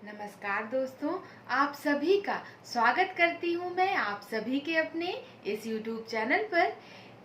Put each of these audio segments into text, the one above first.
नमस्कार दोस्तों, आप सभी का स्वागत करती हूँ मैं आप सभी के अपने इस YouTube चैनल पर।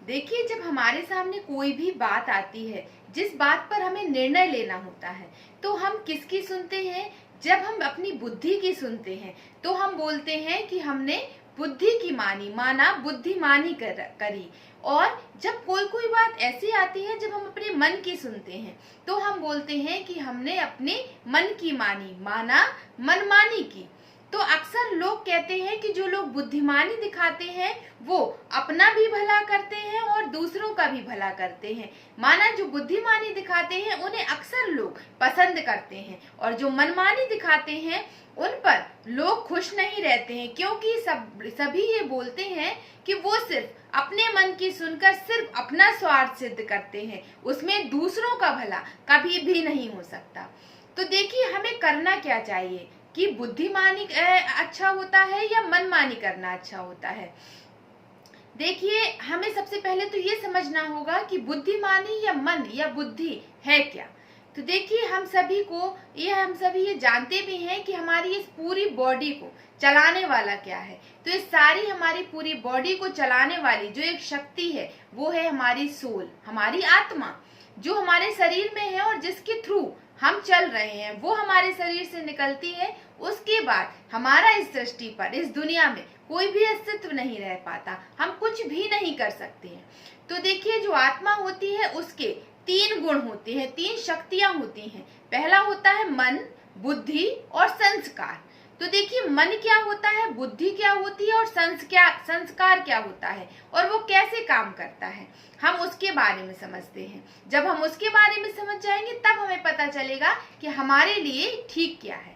देखिए, जब हमारे सामने कोई भी बात आती है, जिस बात पर हमें निर्णय लेना होता है, तो हम किसकी सुनते हैं? जब हम अपनी बुद्धि की सुनते हैं तो हम बोलते हैं कि हमने बुद्धि की माना बुद्धिमानी करी। और जब कोई कोई बात ऐसी आती है जब हम अपने मन की सुनते हैं तो हम बोलते हैं कि हमने अपने मन की माना मनमानी की। तो अक्सर लोग कहते हैं कि जो लोग बुद्धिमानी दिखाते हैं वो अपना भी भला करते हैं और दूसरों का भी भला करते हैं। माना जो बुद्धिमानी दिखाते हैं उन्हें अक्सर लोग पसंद करते हैं और जो मनमानी दिखाते हैं उन पर लोग खुश नहीं रहते हैं, क्योंकि सभी ये बोलते हैं कि वो सिर्फ अपने मन की सुनकर सिर्फ अपना स्वार्थ सिद्ध करते हैं, उसमें दूसरों का भला कभी भी नहीं हो सकता। तो देखिए, हमें करना क्या चाहिए कि बुद्धिमानी अच्छा होता है या मनमानी करना अच्छा होता है। देखिए, हमें सबसे पहले तो ये समझना होगा कि बुद्धिमानी या मन या बुद्धि है क्या। तो देखिए, हम सभी ये जानते भी हैं कि हमारी इस पूरी बॉडी को चलाने वाला क्या है। तो इस सारी हमारी पूरी बॉडी को चलाने वाली जो एक शक्ति है वो है हमारी सोल, हमारी आत्मा, जो हमारे शरीर में है और जिसके थ्रू हम चल रहे हैं, वो हमारे शरीर से निकलती है। उसके बाद हमारा इस सृष्टि पर, इस दुनिया में कोई भी अस्तित्व नहीं रह पाता, हम कुछ भी नहीं कर सकते हैं। तो देखिए, जो आत्मा होती है उसके 3 गुण होते हैं, 3 शक्तियां होती हैं। पहला होता है मन, बुद्धि और संस्कार। तो देखिए, मन क्या होता है, बुद्धि क्या होती है और संस्कार क्या होता है और वो कैसे काम करता है, हम उसके बारे में समझते हैं। जब हम उसके बारे में समझ जाएंगे तब हमें पता चलेगा कि हमारे लिए ठीक क्या है।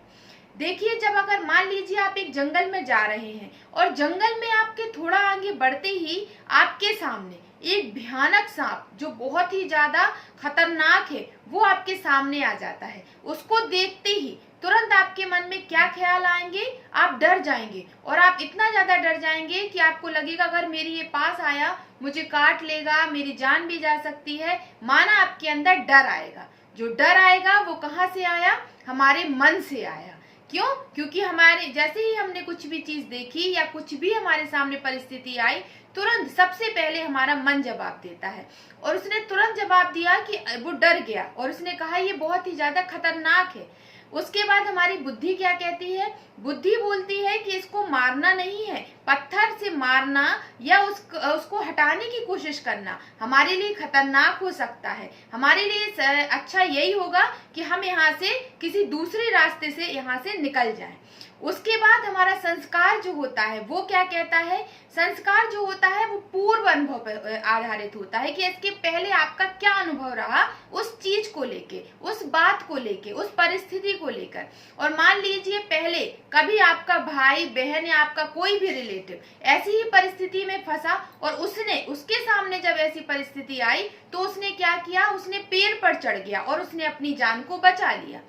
देखिए, जब अगर मान लीजिए आप एक जंगल में जा रहे हैं और जंगल में आपके थोड़ा आगे बढ़ते ही आपके सामने एक भयानक सांप जो बहुत ही ज्यादा खतरनाक है वो आपके सामने आ जाता है। उसको देखते ही तुरंत आपके मन में क्या ख्याल आएंगे? आप डर जाएंगे और आप इतना ज्यादा डर जाएंगे कि आपको लगेगा अगर मेरे ये पास आया मुझे काट लेगा, मेरी जान भी जा सकती है। माना आपके अंदर डर आएगा। जो डर आएगा वो कहाँ से आया? हमारे मन से आया। क्यों? क्योंकि हमारे जैसे ही हमने कुछ भी चीज देखी या कुछ भी हमारे सामने परिस्थिति आई, तुरंत सबसे पहले हमारा मन जवाब देता है। और उसने तुरंत जवाब दिया कि वो डर गया और उसने कहा ये बहुत ही ज्यादा खतरनाक है। उसके बाद हमारी बुद्धि क्या कहती है? बुद्धि बोलती है कि इसको मारना नहीं है, पत्थर से मारना या उसको हटाने की कोशिश करना हमारे लिए खतरनाक हो सकता है। हमारे लिए अच्छा यही होगा कि हम यहाँ से किसी दूसरे रास्ते से यहाँ से निकल जाएं। उसके बाद हमारा संस्कार जो होता है वो क्या कहता है? संस्कार जो होता है वो पूर्व अनुभव पर आधारित होता है कि इसके पहले आपका क्या अनुभव रहा उस चीज को लेके, उस बात को लेके, उस परिस्थिति को लेकर। और मान लीजिए पहले कभी आपका भाई बहन या आपका कोई भी रिलेटिव ऐसी ही परिस्थिति में फंसा और उसके सामने जब ऐसी परिस्थिति आई तो उसने क्या किया? उसने पेड़ पर चढ़ गया और उसने अपनी जान को बचा लिया।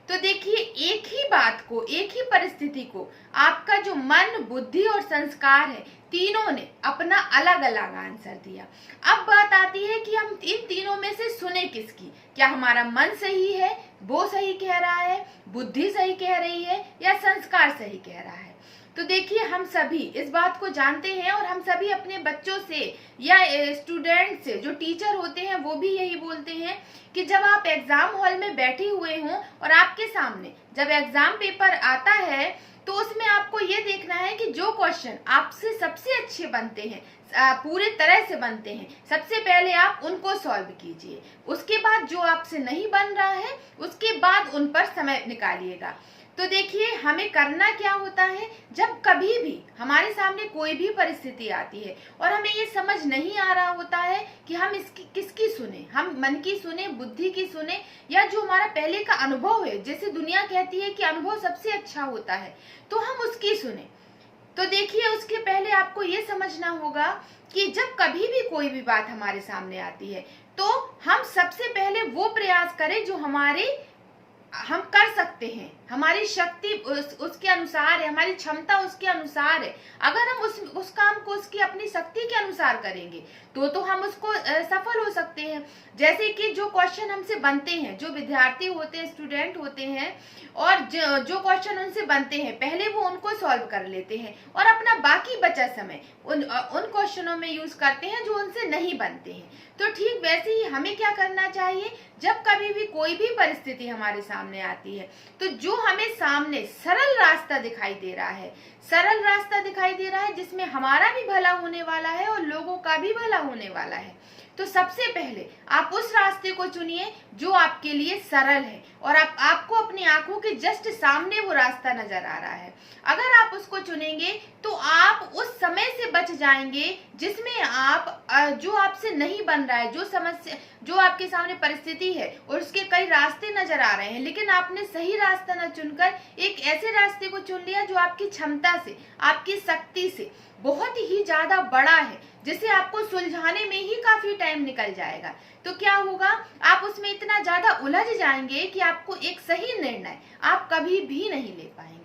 तो देखिए, एक ही बात को, एक ही परिस्थिति को आपका जो मन, बुद्धि और संस्कार है, तीनों ने अपना अलग अलग आंसर दिया। अब बात आती है कि हम इन तीनों में से सुने किसकी? क्या हमारा मन सही है, वो सही कह रहा है, बुद्धि सही कह रही है या संस्कार सही कह रहा है? तो देखिए, हम सभी इस बात को जानते हैं और हम सभी अपने बच्चों से या स्टूडेंट से, जो टीचर होते हैं वो भी यही बोलते हैं कि जब आप एग्जाम हॉल में बैठे हुए हों और आपके सामने जब एग्जाम पेपर आता है तो उसमें आपको ये देखना है कि जो क्वेश्चन आपसे सबसे अच्छे बनते हैं, पूरे तरह से बनते हैं, सबसे पहले आप उनको सॉल्व कीजिए। उसके बाद जो आपसे नहीं बन रहा है उसके बाद उन पर समय निकालिएगा। तो देखिए, हमें करना क्या होता है? जब कभी भी हमारे सामने कोई भी परिस्थिति आती है और हमें ये समझ नहीं आ रहा होता है कि हम किसकी सुने, हम मन की सुने, बुद्धि की सुने या जो हमारा पहले का अनुभव है, जैसे दुनिया कहती है कि अनुभव सबसे अच्छा होता है, तो हम उसकी सुने। तो देखिए, उसके पहले आपको ये समझना होगा कि जब कभी भी कोई भी बात हमारे सामने आती है तो हम सबसे पहले वो प्रयास करें जो हम कर सकते सकते हैं, हमारी शक्ति उसके अनुसार है, हमारी क्षमता उसके अनुसार है। अगर हम उस काम को उसकी अपनी शक्ति के अनुसार करेंगे तो हम उसको सफल हो सकते हैं। जैसे कि जो क्वेश्चन हमसे बनते हैं, जो विद्यार्थी होते हैं, स्टूडेंट होते हैं, और जो क्वेश्चन उनसे बनते हैं पहले वो उनको सॉल्व कर लेते हैं और अपना बाकी बचा समय उन क्वेश्चनों में यूज करते हैं जो उनसे नहीं बनते हैं। तो ठीक वैसे ही हमें क्या करना चाहिए, जब कभी भी कोई भी परिस्थिति हमारे सामने आती है तो जो हमें सामने सरल रास्ता दिखाई दे रहा है, सरल रास्ता दिखाई दे रहा है जिसमें हमारा भी भला होने वाला है और लोगों का भी भला होने वाला है, तो सबसे पहले आप उस रास्ते को चुनिए जो आपके लिए सरल है और आपको अपनी आंखों के जस्ट सामने वो रास्ता नजर आ रहा है। अगर आप उसको चुनेंगे तो आप उस समय से बच जाएंगे जिसमें आप जो आपसे नहीं बन रहा है, जो समस्या, जो आपके सामने परिस्थिति है और उसके कई रास्ते नजर आ रहे हैं, लेकिन आपने सही रास्ता न चुनकर एक ऐसे रास्ते को चुन लिया जो आपकी क्षमता से, आपकी शक्ति से बहुत ही ज्यादा बड़ा है, जिसे आपको सुलझाने में ही काफी टाइम निकल जाएगा। तो क्या होगा, आप उसमें इतना ज्यादा उलझ जाएंगे कि आपको एक सही निर्णय आप कभी भी नहीं ले पाएंगे।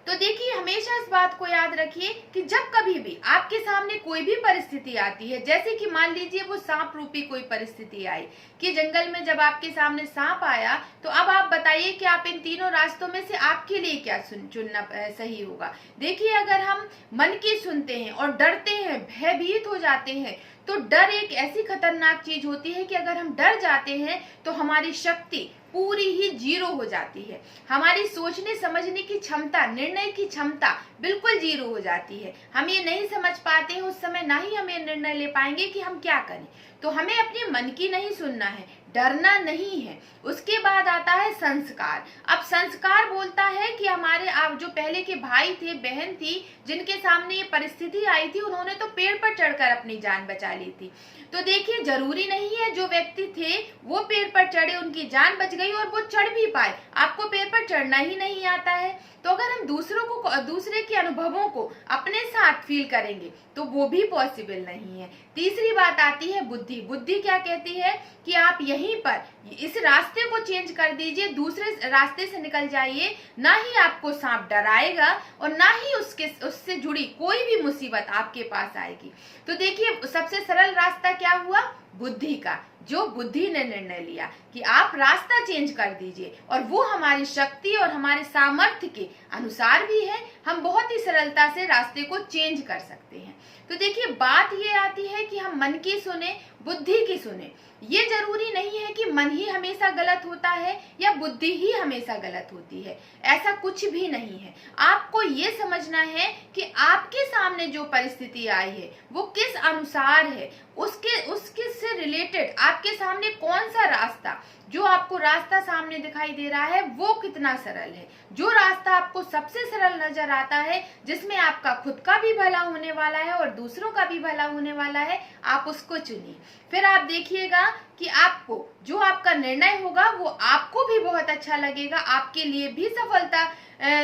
तो देखिए, हमेशा इस बात को याद रखिए कि जब कभी भी आपके सामने कोई भी परिस्थिति आती है, जैसे कि मान लीजिए वो सांप रूपी कोई परिस्थिति आई कि जंगल में जब आपके सामने सांप आया, तो अब आप बताइए कि आप इन तीनों रास्तों में से आपके लिए क्या चुनना सही होगा। देखिए, अगर हम मन की सुनते हैं और डरते हैं, भयभीत हो जाते हैं, तो डर एक ऐसी खतरनाक चीज होती है कि अगर हम डर जाते हैं तो हमारी शक्ति पूरी ही जीरो हो जाती है, हमारी सोचने समझने की क्षमता, निर्णय की क्षमता बिल्कुल जीरो हो जाती है। हम ये नहीं समझ पाते हैं उस समय, ना ही हम ये निर्णय ले पाएंगे कि हम क्या करें। तो हमें अपने मन की नहीं सुनना है, डरना नहीं है। उसके बाद आता है संस्कार। अब संस्कार बोलता है कि हमारे आप जो पहले के भाई थे, बहन थी, जिनके सामने ये परिस्थिति आई थी, उन्होंने तो पेड़ पर चढ़कर अपनी जान बचा ली थी। तो देखिए, जरूरी नहीं है जो व्यक्ति थे वो पेड़ पर चढ़े, उनकी जान बच गई और वो चढ़ भी पाए। आपको पेड़ पर चढ़ना ही नहीं आता है, तो अगर हम दूसरे के अनुभवों को अपने साथ फील करेंगे तो वो भी पॉसिबल नहीं है। तीसरी बात आती है बुद्धि। बुद्धि क्या कहती है कि आप यहीं पर इस रास्ते को चेंज कर दीजिए, दूसरे रास्ते से निकल जाइए, ना ही आपको सांप डराएगा और ना ही उससे जुड़ी कोई भी मुसीबत आपके पास आएगी। तो देखिए, सबसे सरल रास्ता क्या हुआ, बुद्धि का। जो बुद्धि ने निर्णय लिया कि आप रास्ता चेंज कर दीजिए, और वो हमारी शक्ति और हमारे सामर्थ्य के अनुसार भी है, हम बहुत ही सरलता से रास्ते को चेंज कर सकते हैं। तो देखिए, बात ये आती है कि हम मन की सुने, बुद्धि की सुने। ये जरूरी नहीं है कि मन ही हमेशा गलत होता है या बुद्धि ही हमेशा गलत होती है, ऐसा कुछ भी नहीं है। आपको ये समझना है कि आपके सामने जो परिस्थिति आई है वो किस अनुसार है, उसके से रिलेटेड आपके सामने कौन सा रास्ता, जो आपको रास्ता सामने दिखाई दे रहा है वो कितना सरल है। जो रास्ता आपको सबसे सरल नजर आता है, जिसमें आपका खुद का भी भला होने वाला है और दूसरों का भी भला होने वाला है, आप उसको चुनिए। फिर आप देखिएगा कि आपको जो आपका निर्णय होगा वो आपको भी बहुत अच्छा लगेगा, आपके लिए भी सफलता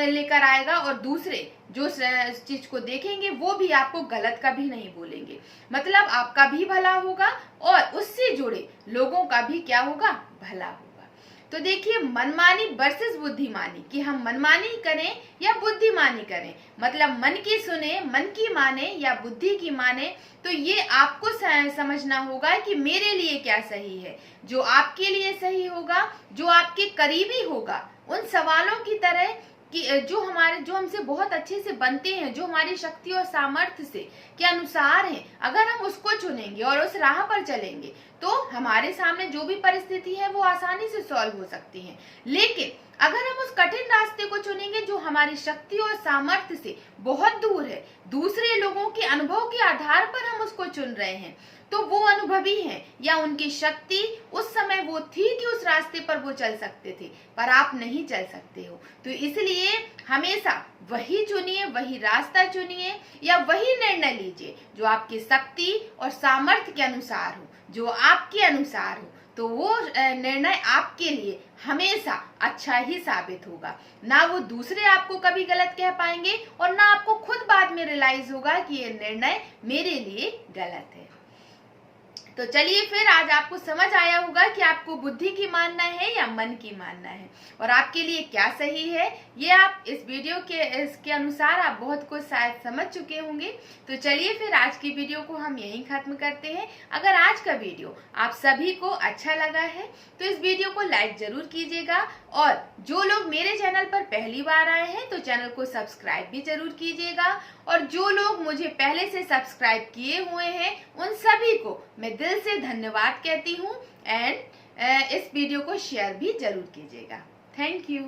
लेकर आएगा, और दूसरे जो चीज को देखेंगे वो भी आपको गलत कभी नहीं बोलेंगे। मतलब आपका भी भला होगा और उससे जुड़े लोगों का भी क्या होगा, भला होगा। तो देखिए, मनमानी वर्सेस बुद्धिमानी, कि हम मनमानी करें या बुद्धिमानी करें, मतलब मन की सुने, मन की माने या बुद्धि की माने, तो ये आपको समझना होगा कि मेरे लिए क्या सही है। जो आपके लिए सही होगा, जो आपके करीबी होगा, उन सवालों की तरह कि जो हमसे बहुत अच्छे से बनते हैं, जो हमारी शक्ति और सामर्थ्य से के अनुसार हैं, अगर हम उसको चुनेंगे और उस राह पर चलेंगे तो हमारे सामने जो भी परिस्थिति है वो आसानी से सॉल्व हो सकती है। लेकिन अगर हम उस कठिन रास्ते को चुनेंगे जो हमारी शक्ति और सामर्थ्य से बहुत दूर है, दूसरे लोगों के अनुभव के आधार पर हम उसको चुन रहे हैं, तो वो अनुभवी हैं या उनकी शक्ति उस समय वो थी कि उस रास्ते पर वो चल सकते थे, पर आप नहीं चल सकते हो। तो इसलिए हमेशा वही चुनिए, वही रास्ता चुनिए या वही निर्णय लीजिए जो आपकी शक्ति और सामर्थ्य के अनुसार हो, जो आपके अनुसार हो। तो वो निर्णय आपके लिए हमेशा अच्छा ही साबित होगा, ना वो दूसरे आपको कभी गलत कह पाएंगे और ना आपको खुद बाद में रियलाइज होगा कि ये निर्णय मेरे लिए गलत है। तो चलिए फिर आज आपको समझ आया होगा कि आपको बुद्धि की मानना है या मन की मानना है और आपके लिए क्या सही है। ये आप इस वीडियो के इसके अनुसार आप बहुत कुछ शायद समझ चुके होंगे। तो चलिए फिर आज की वीडियो को हम यहीं खत्म करते हैं। अगर आज का वीडियो आप सभी को अच्छा लगा है तो इस वीडियो को लाइक जरूर कीजिएगा और जो लोग मेरे चैनल पर पहली बार आए हैं तो चैनल को सब्सक्राइब भी जरूर कीजिएगा और जो लोग मुझे पहले से सब्सक्राइब किए हुए हैं उन सभी को मैं दिल से धन्यवाद कहती हूँ एंड इस वीडियो को शेयर भी जरूर कीजिएगा। Thank you.